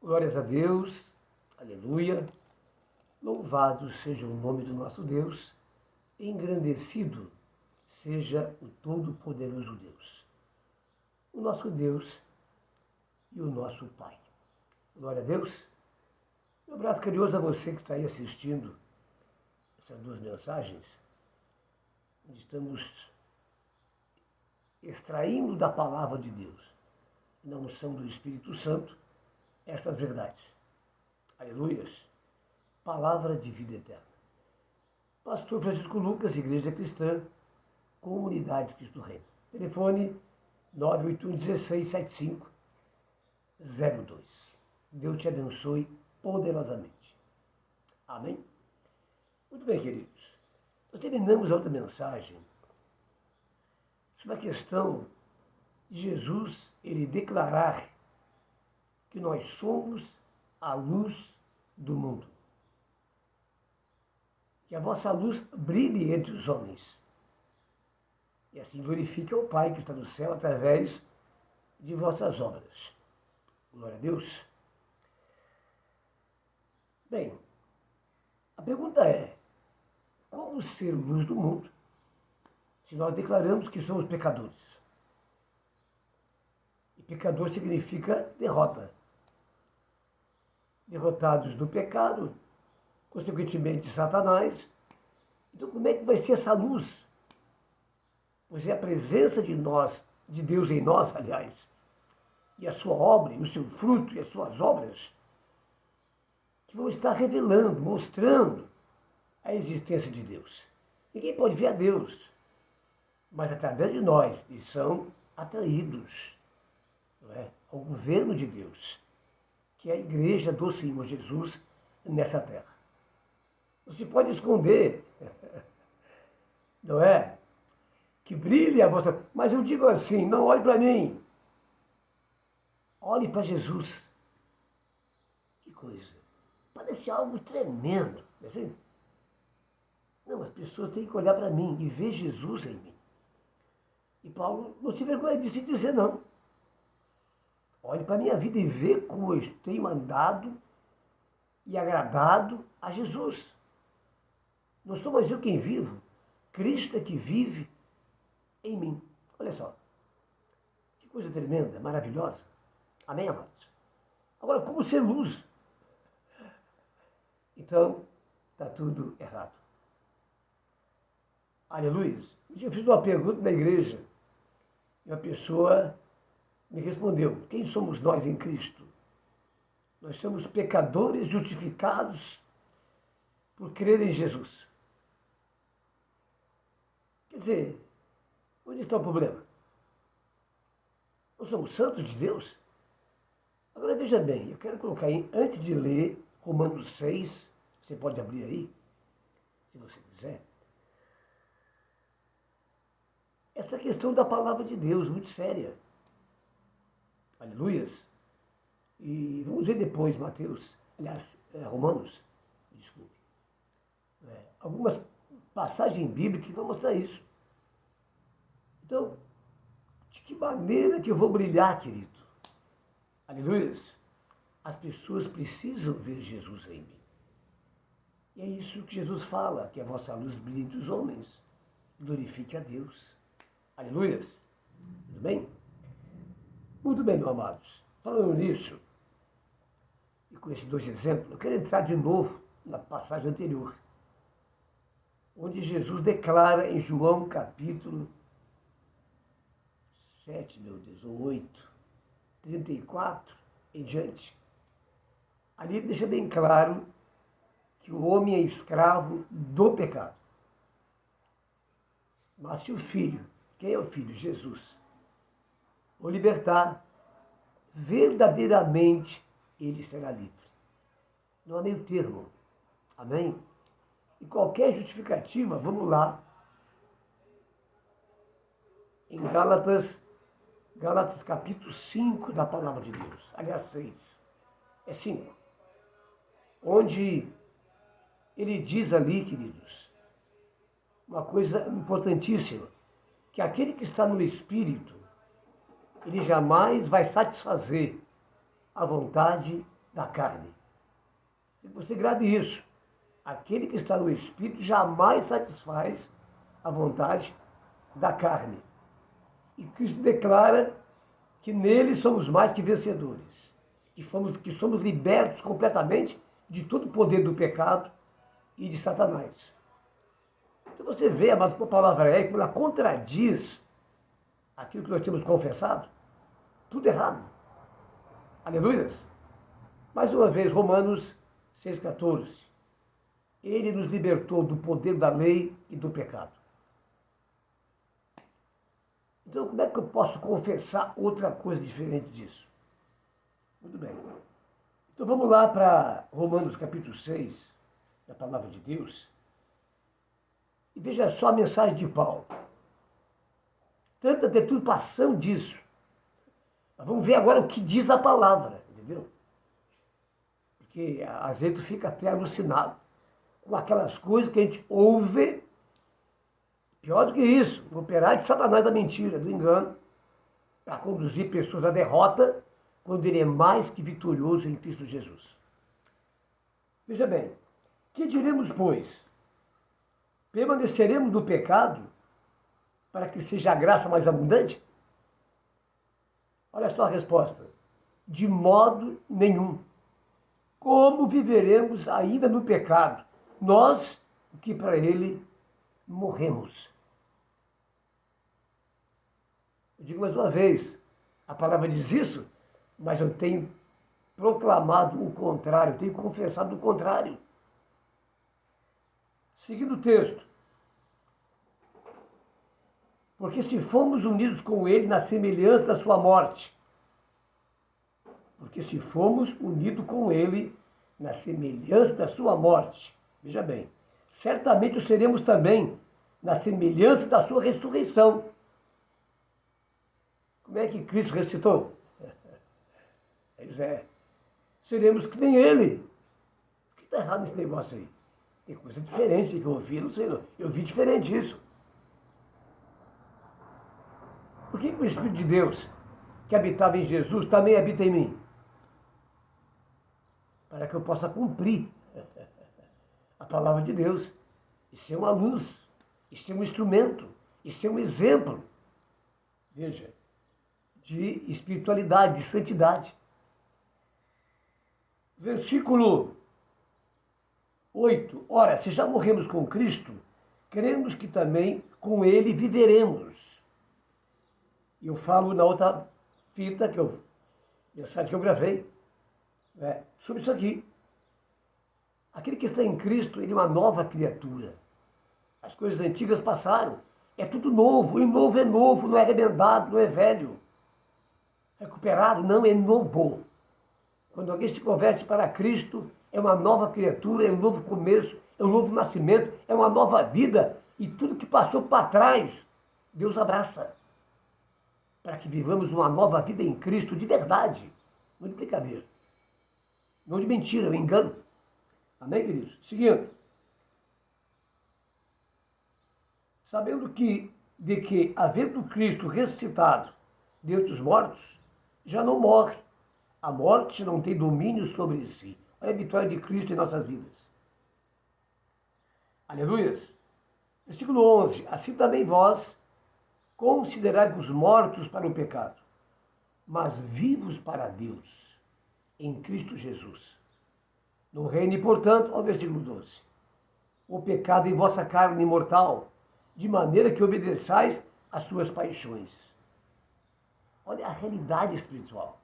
Glórias a Deus, aleluia. Louvado seja o nome do nosso Deus, engrandecido seja o Todo-Poderoso Deus, o nosso Deus e o nosso Pai. Glória a Deus. Um abraço carinhoso a você que está aí assistindo essas duas mensagens, onde estamos extraindo da palavra de Deus, na unção do Espírito Santo, estas verdades. Aleluias. Palavra de vida eterna. Pastor Francisco Lucas, Igreja Cristã, Comunidade Cristo Reino. Telefone 981-1675-02. Deus te abençoe poderosamente. Amém? Muito bem, queridos. Nós terminamos a outra mensagem sobre a questão de Jesus, ele declarar que nós somos a luz do mundo. Que a vossa luz brilhe entre os homens. E assim glorifique o Pai que está no céu através de vossas obras. Glória a Deus. Bem, a pergunta é, como ser luz do mundo se nós declaramos que somos pecadores? E pecador significa derrota. Derrotados do pecado, consequentemente Satanás. Então como é que vai ser essa luz? Pois é a presença de nós, de Deus em nós, aliás, e a sua obra, e o seu fruto, e as suas obras, que vão estar revelando, mostrando a existência de Deus. Ninguém pode ver a Deus, mas através de nós, eles são atraídos, não é, ao governo de Deus, que é a igreja do Senhor Jesus nessa terra. Não se pode esconder, não é? Que brilhe a vossa... Mas eu digo assim, não olhe para mim. Olhe para Jesus. Que coisa. Parece algo tremendo. Assim? Não, as pessoas têm que olhar para mim e ver Jesus em mim. E Paulo não se vergonha disso e dizer não. Olhe para a minha vida e vê como eu tenho andado e agradado a Jesus. Não sou mais eu quem vivo. Cristo é que vive em mim. Olha só. Que coisa tremenda, maravilhosa. Amém, amados? Agora, como ser luz? Então, está tudo errado. Aleluia. Eu fiz uma pergunta na igreja e uma pessoa me respondeu: quem somos nós em Cristo? Nós somos pecadores justificados por crer em Jesus. Quer dizer, onde está o problema? Nós somos santos de Deus? Agora veja bem, eu quero colocar aí, antes de ler Romanos 6, você pode abrir aí, se você quiser, essa questão da palavra de Deus, muito séria. Aleluias. E vamos ver depois Mateus, aliás, Romanos, desculpe. Algumas passagens bíblicas que vão mostrar isso. Então, de que maneira que eu vou brilhar, querido? Aleluias. As pessoas precisam ver Jesus em mim. E é isso que Jesus fala, que a vossa luz brilhe entre os homens. Glorifique a Deus. Aleluias. Tudo bem? Muito bem, meus amados. Falando nisso, e com esses dois exemplos, eu quero entrar de novo na passagem anterior, onde Jesus declara em João capítulo 7, meu Deus, ou 8, 34 em diante. Ali deixa bem claro que o homem é escravo do pecado. Mas se o Filho, quem é o Filho? Jesus, o libertar, verdadeiramente ele será livre. Não há meio termo. Amém? E qualquer justificativa, vamos lá, em Gálatas capítulo 5 da palavra de Deus, aliás 6, é 5, onde ele diz ali, queridos, uma coisa importantíssima, que aquele que está no Espírito, ele jamais vai satisfazer a vontade da carne. E você grave isso. Aquele que está no Espírito jamais satisfaz a vontade da carne. E Cristo declara que nele somos mais que vencedores, que somos libertos completamente de todo o poder do pecado e de Satanás. Então você vê, amado, a palavra é que ela contradiz aquilo que nós temos confessado, tudo errado. Aleluia. Mais uma vez, Romanos 6,14. Ele nos libertou do poder da lei e do pecado. Então, como é que eu posso confessar outra coisa diferente disso? Muito bem. Então, vamos lá para Romanos capítulo 6, da palavra de Deus. E veja só a mensagem de Paulo. Tanta deturpação disso. Mas vamos ver agora o que diz a palavra, entendeu? Porque às vezes tu fica até alucinado com aquelas coisas que a gente ouve. Pior do que isso, o operar de Satanás da mentira, do engano, para conduzir pessoas à derrota, quando ele é mais que vitorioso em Cristo Jesus. Veja bem, que diremos, pois? Permaneceremos no pecado para que seja a graça mais abundante? Olha só a resposta. De modo nenhum. Como viveremos ainda no pecado? Nós, que para ele morremos. Eu digo mais uma vez, a palavra diz isso, mas eu tenho proclamado o contrário, eu tenho confessado o contrário. Seguindo o texto. Porque se fomos unidos com ele na semelhança da sua morte, porque se fomos unidos com ele na semelhança da sua morte, veja bem, certamente o seremos também na semelhança da sua ressurreição. Como é que Cristo ressuscitou? Pois é, seremos que nem ele. O que está errado nesse negócio aí? Tem coisa diferente que eu ouvi, não sei, eu vi diferente isso. Por que o Espírito de Deus, que habitava em Jesus, também habita em mim? Para que eu possa cumprir a palavra de Deus, e ser uma luz, e ser um instrumento, e ser um exemplo, veja, de espiritualidade, de santidade. Versículo 8. Ora, se já morremos com Cristo, cremos que também com Ele viveremos. E eu falo na outra fita, mensagem que eu gravei, sobre isso aqui. Aquele que está em Cristo, ele é uma nova criatura. As coisas antigas passaram. É tudo novo. E novo é novo, não é remendado, não é velho. Recuperado, não, é novo. Quando alguém se converte para Cristo, é uma nova criatura, é um novo começo, é um novo nascimento, é uma nova vida. E tudo que passou para trás, Deus abraça. Para que vivamos uma nova vida em Cristo de verdade. Não de brincadeira. Não de mentira, de engano. Amém, queridos? Seguindo. Sabendo de que, havendo Cristo ressuscitado dentre os mortos, já não morre. A morte não tem domínio sobre si. Olha a vitória de Cristo em nossas vidas. Aleluia. Versículo 11. Assim também vós considerai-vos mortos para o pecado, mas vivos para Deus, em Cristo Jesus. Não reine, portanto, ao versículo 12, o pecado em vossa carne mortal, de maneira que obedeçais às suas paixões. Olha a realidade espiritual.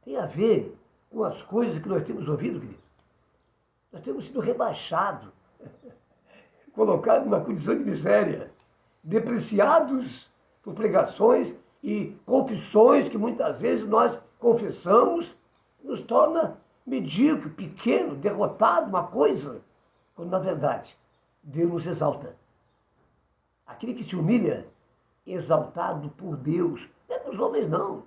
Tem a ver com as coisas que nós temos ouvido, querido. Nós temos sido rebaixados, colocados numa condição de miséria, depreciados por pregações e confissões que muitas vezes nós confessamos, nos torna medíocre, pequeno, derrotado, uma coisa, quando na verdade Deus nos exalta. Aquele que se humilha, exaltado por Deus, não é para os homens não.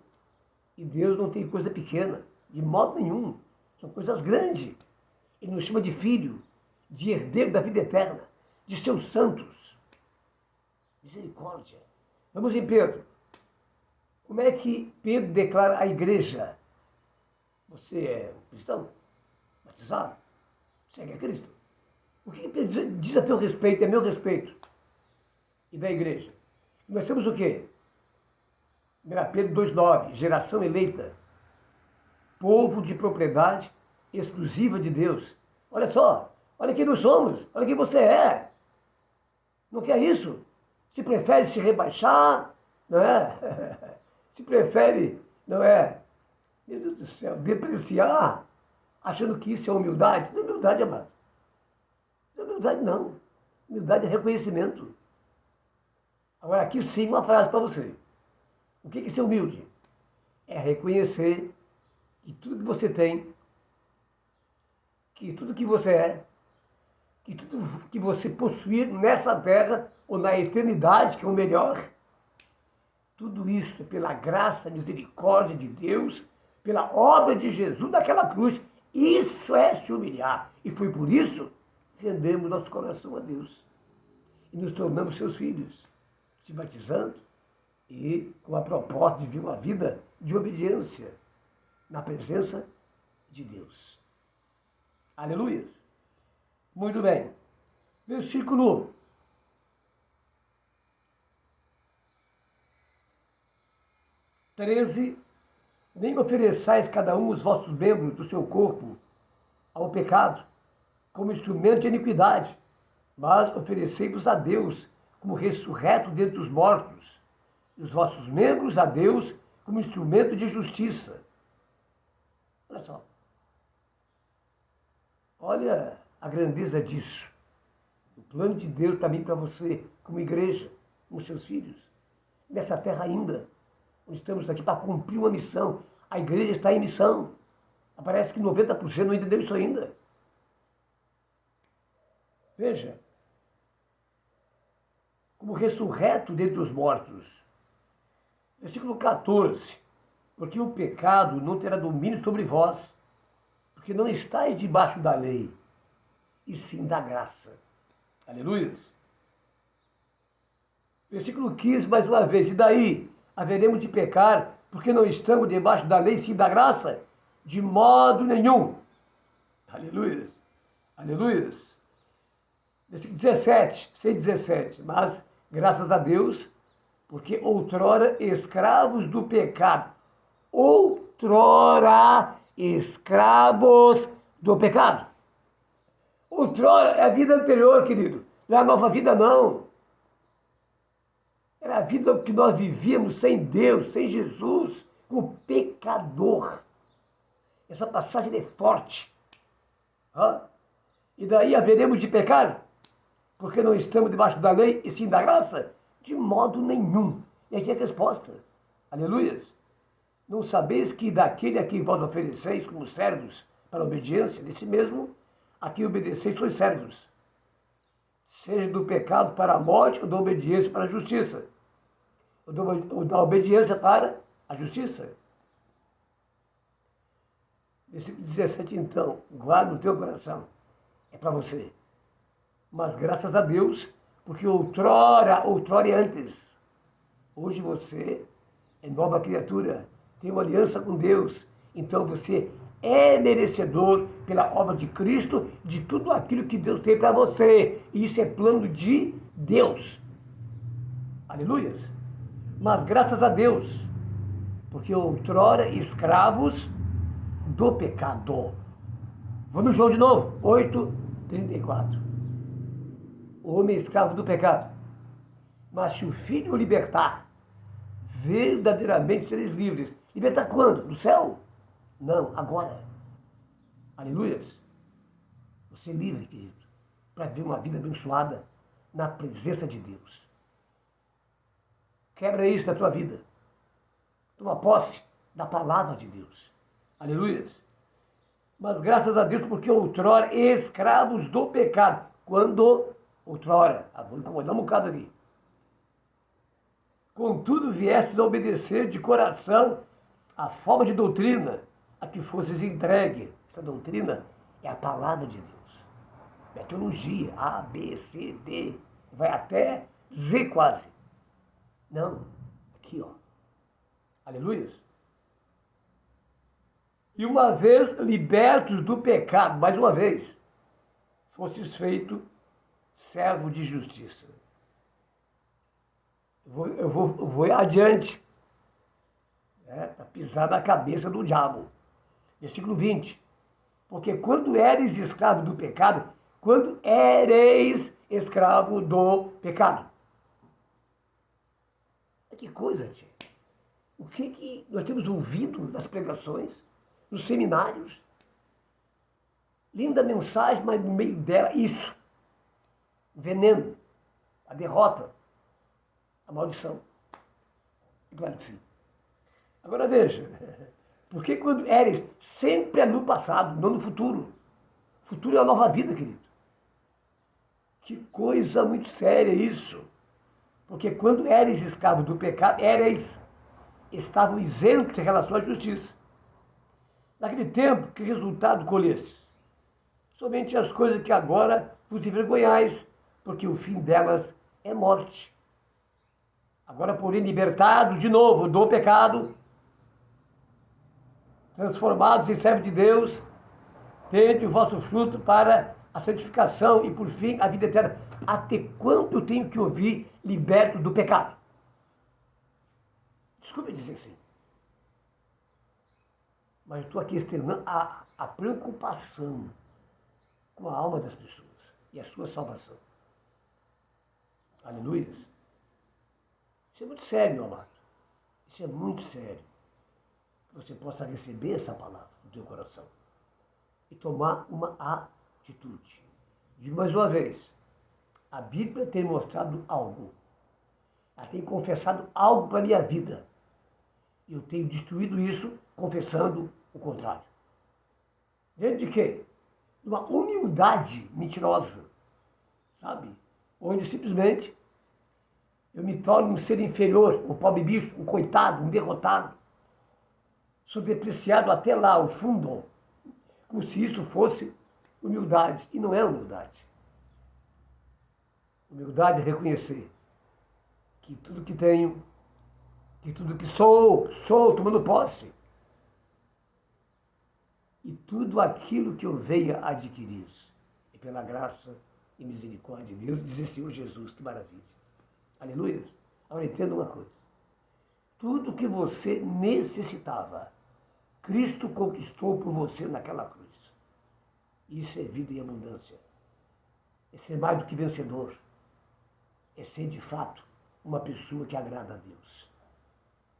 E Deus não tem coisa pequena, de modo nenhum, são coisas grandes. Ele nos chama de filho, de herdeiro da vida eterna, de seus santos. Misericórdia. Vamos em Pedro. Como é que Pedro declara à igreja? Você é cristão? Batizado? Segue a Cristo? O que diz a teu respeito, é meu respeito? E da igreja? Nós temos o quê? 1 Pedro 2,9, geração eleita, povo de propriedade exclusiva de Deus. Olha só, olha quem nós somos, olha quem você é. Não quer isso? Se prefere se rebaixar, não é? Se prefere, não é? Meu Deus do céu, depreciar, achando que isso é humildade. Não é humildade, amado. Não é humildade, não. Humildade é reconhecimento. Agora, aqui sim, uma frase para você. O que é ser humilde? É reconhecer que tudo que você tem, que tudo que você é, que tudo que você possuir nessa terra ou na eternidade, que é o melhor, tudo isso é pela graça e misericórdia de Deus, pela obra de Jesus naquela cruz. Isso é se humilhar. E foi por isso que rendemos nosso coração a Deus. E nos tornamos seus filhos, se batizando e com a proposta de viver uma vida de obediência na presença de Deus. Aleluia. Muito bem. Versículo 13. Nem ofereçais cada um os vossos membros do seu corpo ao pecado, como instrumento de iniquidade, mas oferecei-vos a Deus como ressurreto dentre os mortos, e os vossos membros a Deus como instrumento de justiça. Olha só. Olha a grandeza disso. O plano de Deus para mim e para você, como igreja, como seus filhos, nessa terra ainda. Nós estamos aqui para cumprir uma missão. A igreja está em missão. Parece que 90% não entendeu isso ainda. Veja, como ressurreto dentre os mortos. Versículo 14. Porque o pecado não terá domínio sobre vós, porque não estáis debaixo da lei, e sim da graça. Aleluia. Versículo 15, mais uma vez. E daí haveremos de pecar, porque não estamos debaixo da lei, sim da graça? De modo nenhum. Aleluia. Aleluia. Versículo 17, 6:17. Mas, graças a Deus, porque outrora escravos do pecado, outrora escravos do pecado. Outrora é a vida anterior, querido. Não é a nova vida, não. Era a vida que nós vivíamos sem Deus, sem Jesus, como pecador. Essa passagem é forte. E daí haveremos de pecar? Porque não estamos debaixo da lei e sim da graça? De modo nenhum. E aqui é a resposta. Aleluia. Não sabeis que daquele a quem vós ofereceis como servos para a obediência, desse mesmo a quem obedeceis sois servos. Seja do pecado para a morte ou da obediência para a justiça. Ou da obediência para a justiça. Versículo 17, então, guarda no teu coração. É para você. Mas graças a Deus, porque outrora é antes. Hoje você é nova criatura, tem uma aliança com Deus. Então você é merecedor, pela obra de Cristo, de tudo aquilo que Deus tem para você. E isso é plano de Deus. Aleluia. Mas graças a Deus, porque outrora escravos do pecado. Vamos João de novo, 8:34. O homem é escravo do pecado. Mas se o Filho o libertar, verdadeiramente sereis livres. Libertar quando? Do céu? Não, agora. Aleluia. Você é livre, querido, para viver uma vida abençoada na presença de Deus. Quebra isso na tua vida. Toma posse da palavra de Deus. Aleluia. Mas graças a Deus, porque outrora escravos do pecado. Quando outrora, vou incomodar um bocado aqui. Contudo, viestes a obedecer de coração a forma de doutrina a que fosses entregue. Essa doutrina é a palavra de Deus. É a teologia, A, B, C, D, vai até Z quase. Não, aqui ó. Aleluia. E uma vez libertos do pecado, mais uma vez, fostes feito servo de justiça. Eu vou adiante, né, para pisar na cabeça do diabo. Versículo 20. Porque quando eres escravo do pecado, quando eres escravo do pecado. Que coisa, tia. O que nós temos ouvido nas pregações, nos seminários? Linda mensagem, mas no meio dela, isso. O veneno, a derrota, a maldição. Claro que sim. Agora veja, porque quando eres, sempre é no passado, não no futuro. O futuro é a nova vida, querido. Que coisa muito séria isso. Porque quando eres escravo do pecado, estavam isentos em relação à justiça. Naquele tempo, que resultado colhestes? Somente as coisas que agora vos envergonhais, porque o fim delas é morte. Agora, porém, libertados de novo do pecado, transformados em servos de Deus, tende o vosso fruto para a santificação e, por fim, a vida eterna. Até quando eu tenho que ouvir liberto do pecado? Desculpe dizer assim. Mas eu estou aqui externando a preocupação com a alma das pessoas e a sua salvação. Aleluia. Isso é muito sério, meu amado. Isso é muito sério. Que você possa receber essa palavra no teu coração e tomar uma atitude. Digo mais uma vez, a Bíblia tem mostrado algo. Ela tem confessado algo para a minha vida. E eu tenho destruído isso confessando o contrário. Diante de quê? De uma humildade mentirosa, sabe? Onde simplesmente eu me torno um ser inferior, um pobre bicho, um coitado, um derrotado. Sou depreciado até lá, ao fundo, como se isso fosse humildade. E não é humildade. Humildade é reconhecer que tudo que tenho, que tudo que sou tomando posse. E tudo aquilo que eu venha adquirir. E pela graça e misericórdia de Deus, diz o Senhor Jesus, que maravilha. Aleluia. Agora entenda uma coisa. Tudo que você necessitava, Cristo conquistou por você naquela cruz. Isso é vida em abundância. É ser mais do que vencedor. É ser, de fato, uma pessoa que agrada a Deus.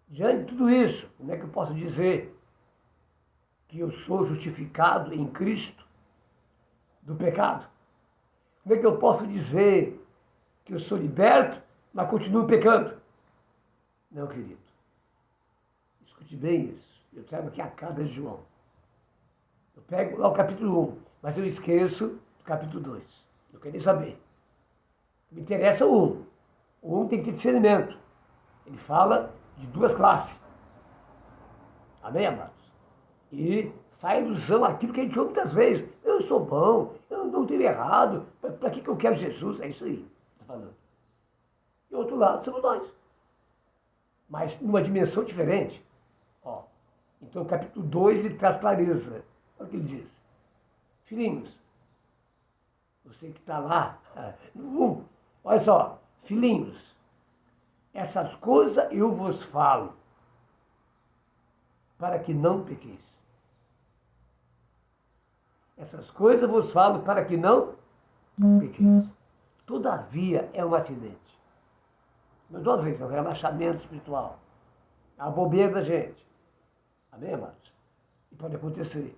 Diante de tudo isso, como é que eu posso dizer que eu sou justificado em Cristo do pecado? Como é que eu posso dizer que eu sou liberto, mas continuo pecando? Não, querido. Escute bem isso. Eu trago aqui a carta de João. Eu pego lá o capítulo 1, mas eu esqueço do capítulo 2. Eu quero nem saber. Me interessa o 1. O 1 tem que ter discernimento. Ele fala de duas classes. Amém, amados? E faz ilusão aquilo que a gente ouve muitas vezes. Eu sou bom, eu não tenho errado. Para que eu quero Jesus? É isso aí que está falando. E o outro lado somos nós. Mas numa dimensão diferente. Ó, então o capítulo 2 ele traz clareza. Olha o que ele diz. Filhinhos, você que está lá no 1, olha só, filhinhos, essas coisas eu vos falo, para que não pequeis. Essas coisas eu vos falo para que não pequeis. Todavia é um acidente. Mas uma vez, é um relaxamento espiritual. É a bobeira da gente. Amém, amados? E pode acontecer.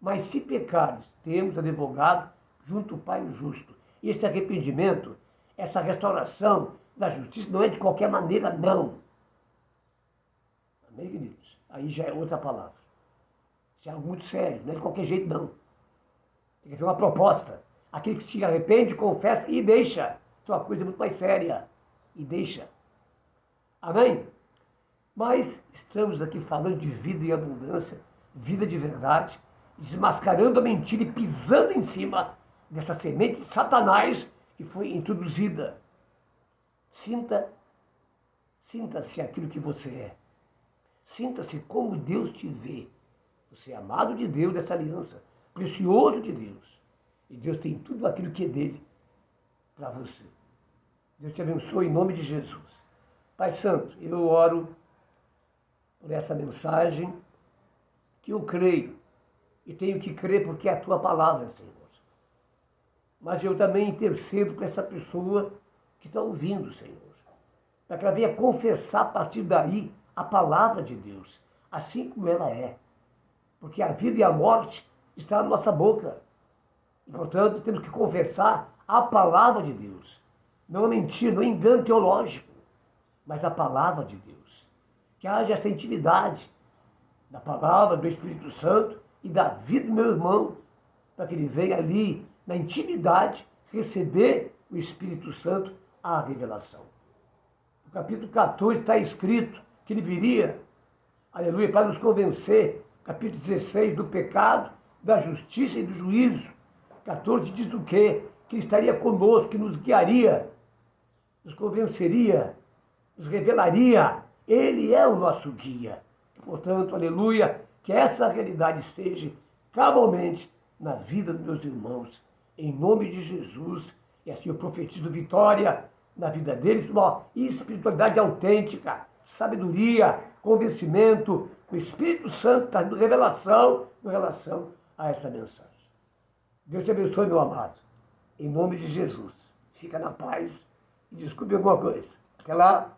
Mas se pecares, temos advogado junto ao Pai justo. E esse arrependimento, essa restauração da justiça não é de qualquer maneira, não. Amém, queridos? Aí já é outra palavra. Isso é algo muito sério, não é de qualquer jeito, não. Tem que haver uma proposta. Aquele que se arrepende, confessa e deixa. Então a coisa é muito mais séria. E deixa. Amém? Mas estamos aqui falando de vida em abundância, vida de verdade, desmascarando a mentira e pisando em cima dessa semente de Satanás que foi introduzida. Sinta-se aquilo que você é. Sinta-se como Deus te vê. Você é amado de Deus dessa aliança, precioso de Deus. E Deus tem tudo aquilo que é dele para você. Deus te abençoe em nome de Jesus. Pai Santo, eu oro por essa mensagem que eu creio e tenho que crer porque é a tua palavra, Senhor. Mas eu também intercedo para essa pessoa que está ouvindo, Senhor, para que ela venha confessar a partir daí a palavra de Deus, assim como ela é. Porque a vida e a morte estão na nossa boca. E, portanto, temos que confessar a palavra de Deus. Não é mentira, não é engano teológico, mas a palavra de Deus. Que haja essa intimidade da palavra, do Espírito Santo e da vida do meu irmão, para que ele venha ali, na intimidade, receber o Espírito Santo, a revelação. No capítulo 14 está escrito que ele viria, aleluia, para nos convencer. Capítulo 16, do pecado, da justiça e do juízo. 14 diz o quê? Que ele estaria conosco, que nos guiaria, nos convenceria, nos revelaria. Ele é o nosso guia. Portanto, aleluia, que essa realidade seja cabalmente na vida dos meus irmãos, em nome de Jesus. E assim eu profetizo vitória na vida deles, uma espiritualidade autêntica, sabedoria, convencimento. O Espírito Santo está dando revelação com relação a essa mensagem. Deus te abençoe, meu amado. Em nome de Jesus. Fica na paz e descubra alguma coisa. Até lá.